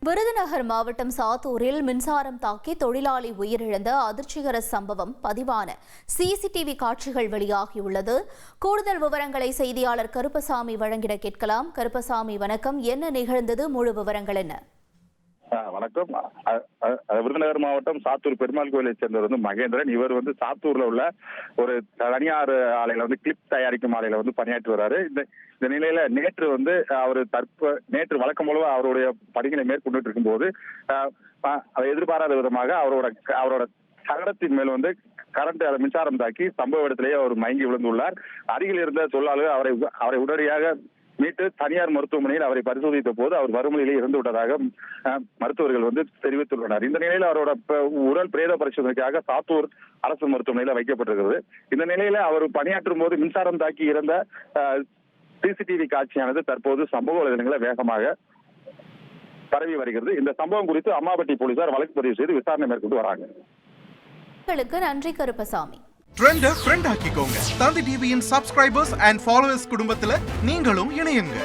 விருதுநகர் மாவட்டம் சாத்தூரில் மின்சாரம் தாக்கி தொழிலாளி உயிரிழந்த அதிர்ச்சிகர சம்பவம் பதிவான சிசிடிவி காட்சிகள் வெளியாகியுள்ளது. கூடுதல் விவரங்களை செய்தியாளர் கருப்பசாமி வழங்கிட கேட்கலாம். கருப்பசாமி வணக்கம். என்ன நிகழ்ந்தது? முழு விவரங்கள் என்ன? வணக்கம். விருதுநகர் மாவட்டம் சாத்தூர் பெருமாள் கோயிலை சேர்ந்தவர் மகேந்திரன். இவர் சாத்தூர்ல உள்ள ஒரு தனியார் ஆலையில கிளிப் தயாரிக்கும் ஆலையில பணியாற்றி வர்றாரு. இந்த நிலையில நேற்று அவர் நேற்று வழக்கம் போல அவருடைய பணிகளை மேற்கொண்டு இருக்கும் போது எதிர்பாராத விதமாக அவரோட சகடத்தின் மேல் கரண்ட் மின்சாரம் தாக்கி சம்பவ இடத்திலேயே அவர் மயங்கி விழுந்துள்ளார். அருகில் இருந்த தொழிலாளர் அவரை உடனடியாக மீட்டு தனியார் மருத்துவமனையில் அவரை பரிசோதித்த போது அவர் வறுமையிலே இறந்து விட்டதாக மருத்துவர்கள் தெரிவித்துள்ளனர். இந்த நிலையில அவரோட உடல் பிரேத பரிசோதனைக்காக சாத்தூர் அரசு மருத்துவமனையில வைக்கப்பட்டிருக்கிறது. இந்த நிலையில அவர் பணியாற்றும் போது மின்சாரம் தாக்கி இறந்த சிசிடிவி காட்சியானது தற்போது சமூக வலைதளங்களில் வேகமாக பரவி வருகிறது. இந்த சம்பவம் குறித்து அம்மாபட்டி போலீசார் வழக்கு பதிவு செய்து விசாரணை மேற்கொண்டு வராங்க. நன்றி கருப்பசாமி. ட்ரெண்ட ஃப்ரெண்ட் ஆக்கிக்கோங்க. தந்தி டிவியின் சப்ஸ்கிரைபர்ஸ் அண்ட் ஃபாலோவர்ஸ் குடும்பத்துல நீங்களும் இணையுங்க.